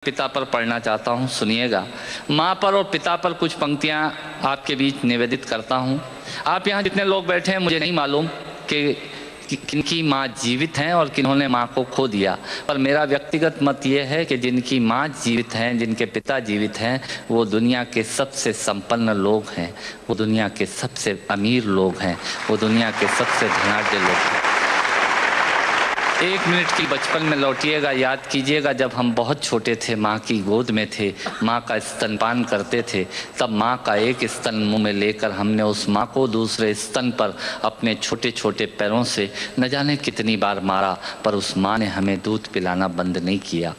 पिता पर पढ़ना चाहता हूँ, सुनिएगा। माँ पर और पिता पर कुछ पंक्तियाँ आपके बीच निवेदित करता हूँ। आप यहाँ जितने लोग बैठे हैं, मुझे नहीं मालूम कि किनकी माँ जीवित हैं और किन्होंने माँ को खो दिया, पर मेरा व्यक्तिगत मत ये है कि जिनकी माँ जीवित हैं, जिनके पिता जीवित हैं, वो दुनिया के सबसे संपन्न लोग हैं, वो दुनिया के सबसे अमीर लोग हैं, वो दुनिया के सबसे धनाढ्य लोग हैं। 1 मिनट की बचपन में लौटिएगा, याद कीजिएगा जब हम बहुत छोटे थे, माँ की गोद में थे, माँ का स्तनपान करते थे, तब माँ का एक स्तन मुंह में लेकर हमने उस माँ को दूसरे स्तन पर अपने छोटे छोटे पैरों से न जाने कितनी बार मारा, पर उस माँ ने हमें दूध पिलाना बंद नहीं किया।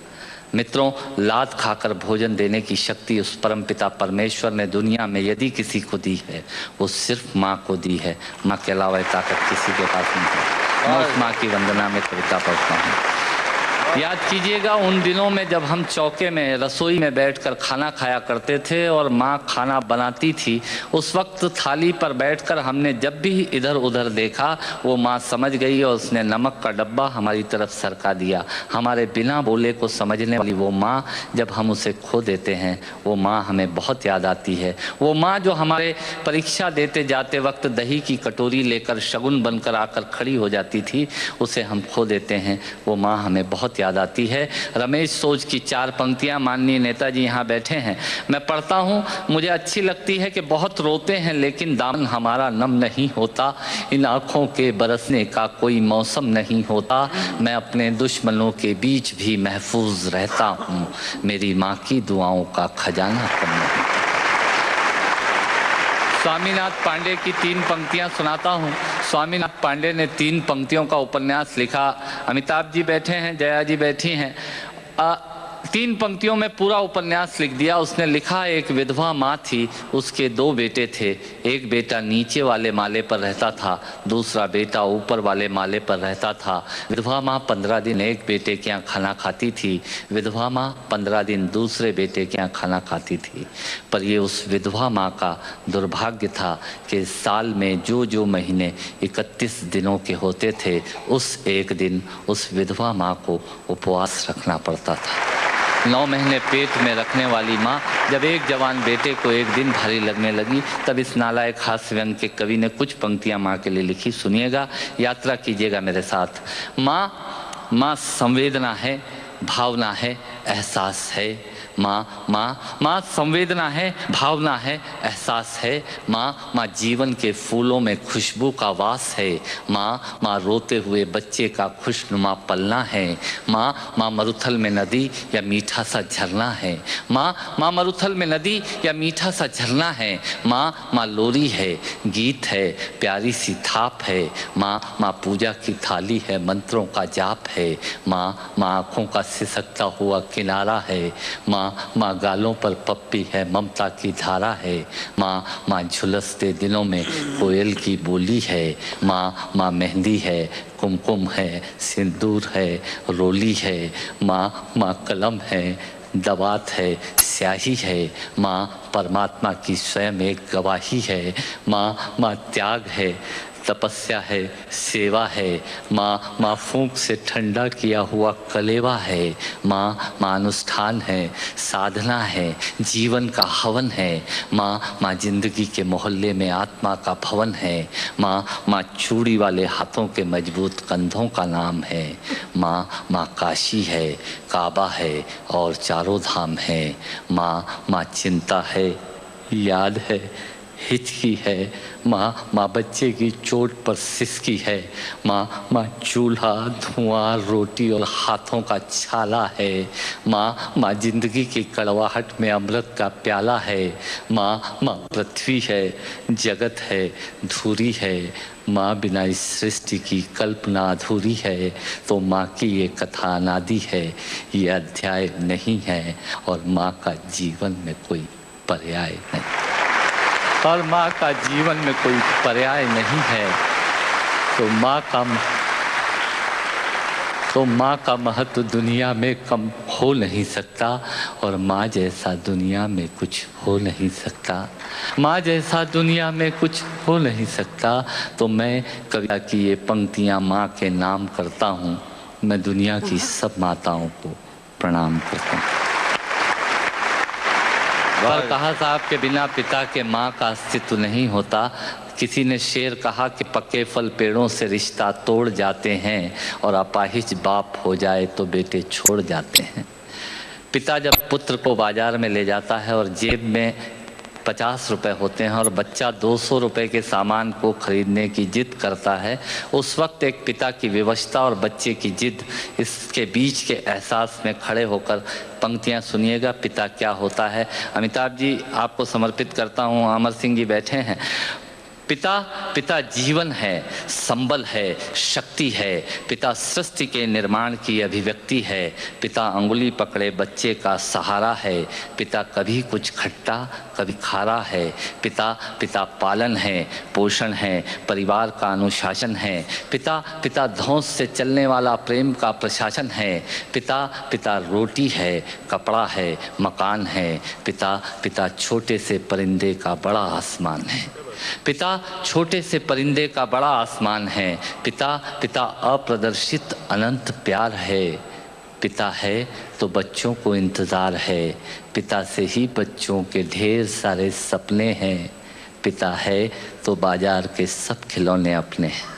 मित्रों, लात खाकर भोजन देने की शक्ति उस परमपिता परमेश्वर ने दुनिया में यदि किसी को दी है, वो सिर्फ माँ को दी है। माँ के अलावा ये ताकत किसी के पास नहीं है। मैं उस माँ की वंदना में कविता पढ़ता हूँ। याद कीजिएगा उन दिनों में जब हम चौके में रसोई में बैठकर खाना खाया करते थे और माँ खाना बनाती थी, उस वक्त थाली पर बैठकर हमने जब भी इधर उधर देखा, वो माँ समझ गई और उसने नमक का डब्बा हमारी तरफ सरका दिया। हमारे बिना बोले को समझने वाली वो माँ, जब हम उसे खो देते हैं, वो माँ हमें बहुत याद आती है। वो माँ जो हमारे परीक्षा देते जाते वक्त दही की कटोरी लेकर शगुन बनकर आकर खड़ी हो जाती थी, उसे हम खो देते हैं। वो माँ हमें बहुत याद आती है। रमेश सोज की 4 पंक्तियां माननीय नेताजी यहाँ बैठे हैं, मैं पढ़ता हूँ। मुझे अच्छी लगती है कि बहुत रोते हैं लेकिन दामन हमारा नम नहीं होता, इन आँखों के बरसने का कोई मौसम नहीं होता, मैं अपने दुश्मनों के बीच भी महफूज रहता हूँ, मेरी माँ की दुआओं का खजाना कम नहीं। स्वामीनाथ पांडे की 3 पंक्तियां सुनाता हूं। स्वामीनाथ पांडे ने 3 पंक्तियों का उपन्यास लिखा। अमिताभ जी बैठे हैं, जया जी बैठी हैं। 3 पंक्तियों में पूरा उपन्यास लिख दिया उसने। लिखा, एक विधवा माँ थी, उसके 2 बेटे थे। एक बेटा नीचे वाले माले पर रहता था, दूसरा बेटा ऊपर वाले माले पर रहता था। विधवा माँ 15 दिन एक बेटे के यहाँ खाना खाती थी, विधवा माँ 15 दिन दूसरे बेटे के यहाँ खाना खाती थी। पर ये उस विधवा माँ का दुर्भाग्य था कि साल में जो महीने 31 दिनों के होते थे, उस एक दिन उस विधवा माँ को उपवास रखना पड़ता था। 9 महीने पेट में रखने वाली माँ जब एक जवान बेटे को एक दिन भारी लगने लगी, तब इस नालायक हास्य व्यंग के कवि ने कुछ पंक्तियाँ माँ के लिए लिखी। सुनिएगा, यात्रा कीजिएगा मेरे साथ। माँ संवेदना है, भावना है, एहसास है। माँ संवेदना है, भावना है, एहसास है। माँ जीवन के फूलों में खुशबू का वास है। माँ रोते हुए बच्चे का खुशनुमा पलना है। माँ मरुथल में नदी या मीठा सा झरना है। माँ मरुथल में नदी या मीठा सा झरना है। माँ लोरी है, गीत है, प्यारी सी थाप है। माँ पूजा की थाली है, मंत्रों का जाप है। माँ आँखों का सिसकता हुआ किनारा है। माँ गालों पर पप्पी है, ममता की धारा है। माँ झुलसते दिनों में कोयल की बोली है। माँ मेहंदी है, कुमकुम है, सिंदूर है, रोली है। माँ कलम है, दवात है, स्याही है। माँ परमात्मा की स्वयं एक गवाही है। माँ त्याग है, तपस्या है, सेवा है। माँ फूंक से ठंडा किया हुआ कलेवा है। माँ अनुष्ठान है, साधना है, जीवन का हवन है। माँ जिंदगी के मोहल्ले में आत्मा का भवन है। माँ चूड़ी वाले हाथों के मजबूत कंधों का नाम है। माँ काशी है, काबा है और चारों धाम है। माँ चिंता है, याद है, हिचकी है। माँ बच्चे की चोट पर सिसकी है। माँ चूल्हा, धुआं, रोटी और हाथों का छाला है। माँ जिंदगी की कड़वाहट में अमृत का प्याला है। माँ पृथ्वी है, जगत है, धूरी है। माँ बिना इस सृष्टि की कल्पना अधूरी है। तो माँ की ये कथा अनादि है, ये अध्याय नहीं है, और माँ का जीवन में कोई पर्याय नहीं, और माँ का जीवन में कोई पर्याय नहीं है। तो माँ का महत्व दुनिया में कम हो नहीं सकता, और माँ जैसा दुनिया में कुछ हो नहीं सकता। माँ जैसा दुनिया में कुछ हो नहीं सकता। तो मैं कविता की ये पंक्तियाँ माँ के नाम करता हूँ। मैं दुनिया की सब माताओं को प्रणाम करता हूँ। पर कहा साहब के बिना पिता के माँ का अस्तित्व नहीं होता। किसी ने शेर कहा कि पक्के फल पेड़ों से रिश्ता तोड़ जाते हैं और अपाहिज बाप हो जाए तो बेटे छोड़ जाते हैं। पिता जब पुत्र को बाजार में ले जाता है और जेब में 50 रुपए होते हैं और बच्चा 200 रुपए के सामान को खरीदने की जिद करता है, उस वक्त एक पिता की विवशता और बच्चे की जिद, इसके बीच के एहसास में खड़े होकर पंक्तियां सुनिएगा, पिता क्या होता है। अमिताभ जी आपको समर्पित करता हूँ। अमर सिंह जी बैठे हैं। पिता जीवन है, संबल है, शक्ति है। पिता सृष्टि के निर्माण की अभिव्यक्ति है। पिता अंगुली पकड़े बच्चे का सहारा है। पिता कभी कुछ खट्टा कभी खारा है। पिता पालन है, पोषण है, परिवार का अनुशासन है। पिता धौंस से चलने वाला प्रेम का प्रशासन है। पिता रोटी है, कपड़ा है, मकान है। पिता छोटे से परिंदे का बड़ा आसमान है। पिता छोटे से परिंदे का बड़ा आसमान है। पिता अप्रदर्शित अनंत प्यार है। पिता है तो बच्चों को इंतज़ार है। पिता से ही बच्चों के ढेर सारे सपने हैं। पिता है तो बाजार के सब खिलौने अपने हैं।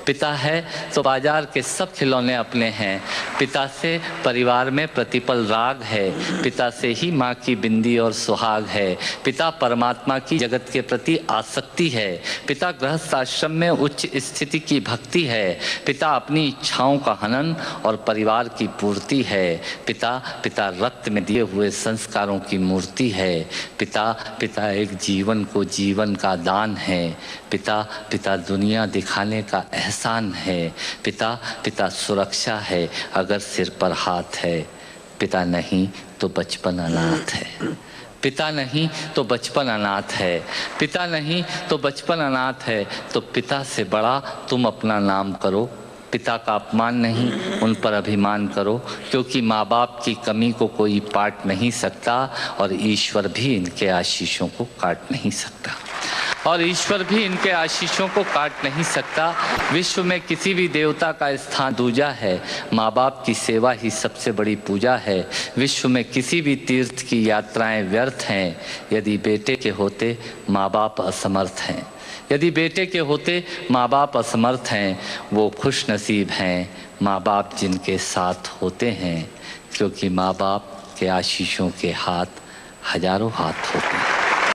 पिता है तो बाजार के सब खिलौने अपने हैं। पिता से परिवार में प्रतिपल राग है। पिता से ही माँ की बिंदी और सुहाग है। पिता परमात्मा की जगत के प्रति आसक्ति है। पिता गृहस्थ आश्रम में उच्च स्थिति की भक्ति है। पिता अपनी इच्छाओं का हनन और परिवार की पूर्ति है। पिता रक्त में दिए हुए संस्कारों की मूर्ति है। पिता एक जीवन को जीवन का दान है। पिता दुनिया दिखाने का एहसान है। पिता सुरक्षा है अगर सिर पर हाथ है। पिता नहीं तो बचपन अनाथ है। पिता नहीं तो बचपन अनाथ है। पिता नहीं तो बचपन अनाथ है। तो पिता से बड़ा तुम अपना नाम करो। पिता का अपमान नहीं, उन पर अभिमान करो, क्योंकि माँ बाप की कमी को कोई पाट नहीं सकता और ईश्वर भी इनके आशीषों को काट नहीं सकता। विश्व में किसी भी देवता का स्थान दूजा है। माँ बाप की सेवा ही सबसे बड़ी पूजा है। विश्व में किसी भी तीर्थ की यात्राएं व्यर्थ हैं यदि बेटे के होते माँ बाप असमर्थ हैं। यदि बेटे के होते माँ बाप असमर्थ हैं, वो खुश नसीब हैं माँ बाप जिनके साथ होते हैं, क्योंकि माँ बाप के आशीषों के हाथ हजारों हाथ होते हैं।